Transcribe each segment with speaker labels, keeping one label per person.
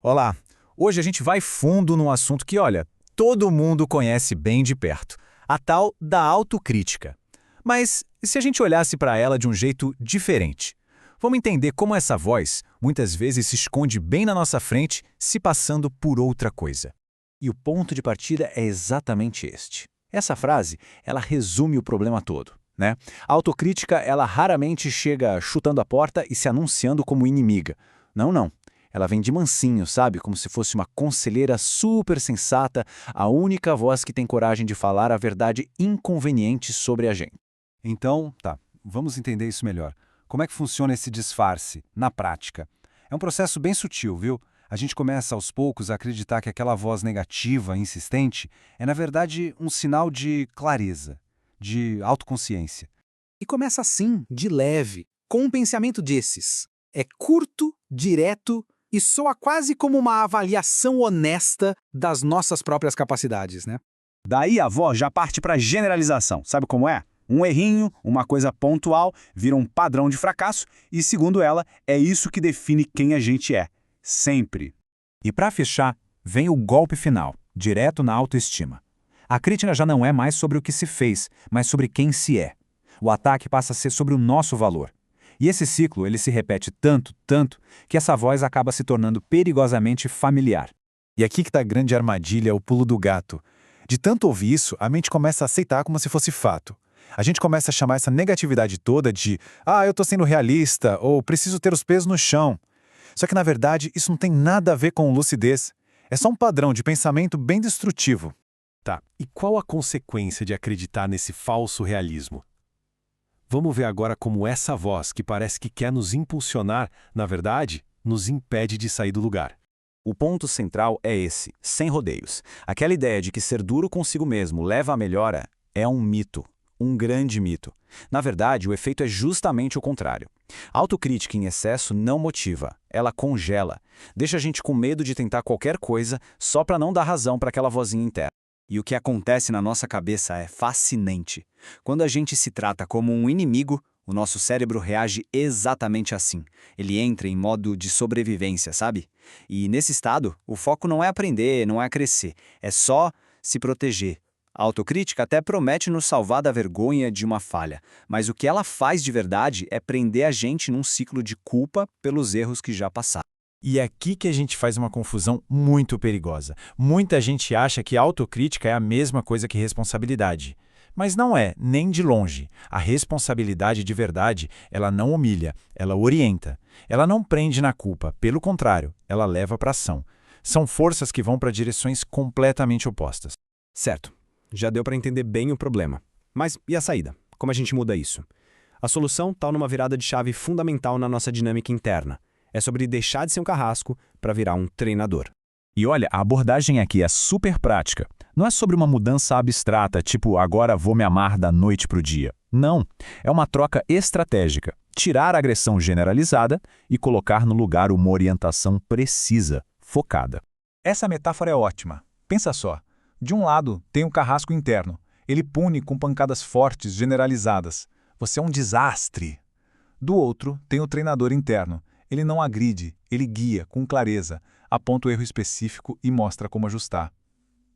Speaker 1: Olá! Hoje a gente vai fundo num assunto que, olha, todo mundo conhece bem de perto, a tal da autocrítica. Mas e se a gente olhasse para ela de um jeito diferente? Vamos entender como essa voz muitas vezes se esconde bem na nossa frente, se passando por outra coisa.
Speaker 2: E o ponto de partida é exatamente este. Essa frase, ela resume o problema todo, né? A autocrítica, ela raramente chega chutando a porta e se anunciando como inimiga. Não, não. Ela vem de mansinho, sabe? Como se fosse uma conselheira super sensata, a única voz que tem coragem de falar a verdade inconveniente sobre a gente.
Speaker 3: Então, tá, vamos entender isso melhor. Como é que funciona esse disfarce, na prática? É um processo bem sutil, viu? A gente começa aos poucos a acreditar que aquela voz negativa, insistente, é na verdade um sinal de clareza, de autoconsciência.
Speaker 4: E começa assim, de leve, com um pensamento desses. É curto, direto e soa quase como uma avaliação honesta das nossas próprias capacidades, né?
Speaker 5: Daí a voz já parte para generalização. Sabe como é? Um errinho, uma coisa pontual, vira um padrão de fracasso e, segundo ela, é isso que define quem a gente é. Sempre.
Speaker 1: E para fechar, vem o golpe final, direto na autoestima. A crítica já não é mais sobre o que se fez, mas sobre quem se é. O ataque passa a ser sobre o nosso valor. E esse ciclo ele se repete tanto, que essa voz acaba se tornando perigosamente familiar.
Speaker 6: E aqui que está a grande armadilha, o pulo do gato. De tanto ouvir isso, a mente começa a aceitar como se fosse fato. A gente começa a chamar essa negatividade toda de eu tô sendo realista, ou preciso ter os pés no chão. Só que, na verdade, isso não tem nada a ver com lucidez. É só um padrão de pensamento bem destrutivo.
Speaker 7: Tá, e qual a consequência de acreditar nesse falso realismo? Vamos ver agora como essa voz, que parece que quer nos impulsionar, na verdade, nos impede de sair do lugar.
Speaker 2: O ponto central é esse, sem rodeios. Aquela ideia de que ser duro consigo mesmo leva à melhora é um mito, um grande mito. Na verdade, o efeito é justamente o contrário. A autocrítica em excesso não motiva, ela congela. Deixa a gente com medo de tentar qualquer coisa só para não dar razão para aquela vozinha interna. E o que acontece na nossa cabeça é fascinante. Quando a gente se trata como um inimigo, o nosso cérebro reage exatamente assim. Ele entra em modo de sobrevivência, sabe? E nesse estado, o foco não é aprender, não é crescer, é só se proteger. A autocrítica até promete nos salvar da vergonha de uma falha, mas o que ela faz de verdade é prender a gente num ciclo de culpa pelos erros que já passaram.
Speaker 1: E é aqui que a gente faz uma confusão muito perigosa. Muita gente acha que autocrítica é a mesma coisa que responsabilidade. Mas não é, nem de longe. A responsabilidade de verdade, ela não humilha, ela orienta. Ela não prende na culpa, pelo contrário, ela leva para ação. São forças que vão para direções completamente opostas.
Speaker 4: Certo, já deu para entender bem o problema. Mas e a saída? Como a gente muda isso? A solução está numa virada de chave fundamental na nossa dinâmica interna. É sobre deixar de ser um carrasco para virar um treinador.
Speaker 1: E olha, a abordagem aqui é super prática. Não é sobre uma mudança abstrata, tipo agora vou me amar da noite para o dia. Não, é uma troca estratégica. Tirar a agressão generalizada e colocar no lugar uma orientação precisa, focada. Essa metáfora é ótima. Pensa só. De um lado, tem um carrasco interno. Ele pune com pancadas fortes, generalizadas. Você é um desastre. Do outro, tem o treinador interno. Ele não agride, ele guia, com clareza, aponta o erro específico e mostra como ajustar.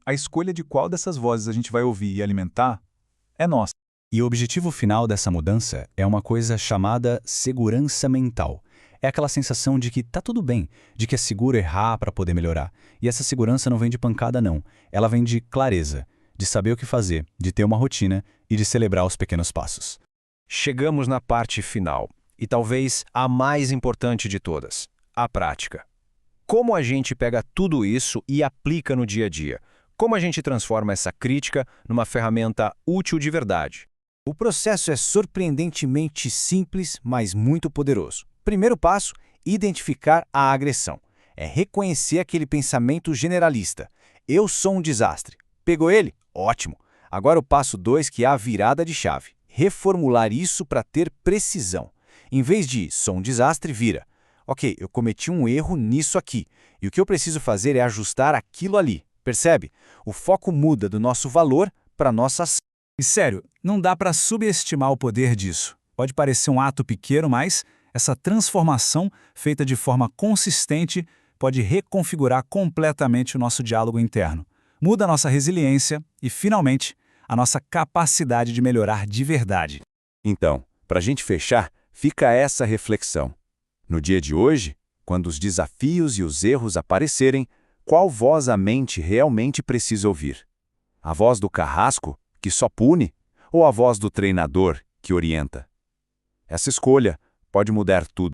Speaker 1: A escolha de qual dessas vozes a gente vai ouvir e alimentar é nossa.
Speaker 2: E o objetivo final dessa mudança é uma coisa chamada segurança mental. É aquela sensação de que tá tudo bem, de que é seguro errar para poder melhorar. E essa segurança não vem de pancada, não. Ela vem de clareza, de saber o que fazer, de ter uma rotina e de celebrar os pequenos passos.
Speaker 7: Chegamos na parte final, e talvez a mais importante de todas, a prática. Como a gente pega tudo isso e aplica no dia a dia? Como a gente transforma essa crítica numa ferramenta útil de verdade?
Speaker 4: O processo é surpreendentemente simples, mas muito poderoso. Primeiro passo, identificar a agressão. É reconhecer aquele pensamento generalista. Eu sou um desastre. Pegou ele? Ótimo. Agora o passo 2, que é a virada de chave. Reformular isso para ter precisão. Em vez de sou um desastre, vira. Ok, eu cometi um erro nisso aqui. E o que eu preciso fazer é ajustar aquilo ali. Percebe? O foco muda do nosso valor para a nossa ação.
Speaker 3: E sério, não dá para subestimar o poder disso. Pode parecer um ato pequeno, mas essa transformação feita de forma consistente pode reconfigurar completamente o nosso diálogo interno. Muda a nossa resiliência e, finalmente, a nossa capacidade de melhorar de verdade.
Speaker 2: Então, para a gente fechar, fica essa reflexão. No dia de hoje, quando os desafios e os erros aparecerem, qual voz a mente realmente precisa ouvir? A voz do carrasco, que só pune, ou a voz do treinador, que orienta? Essa escolha pode mudar tudo.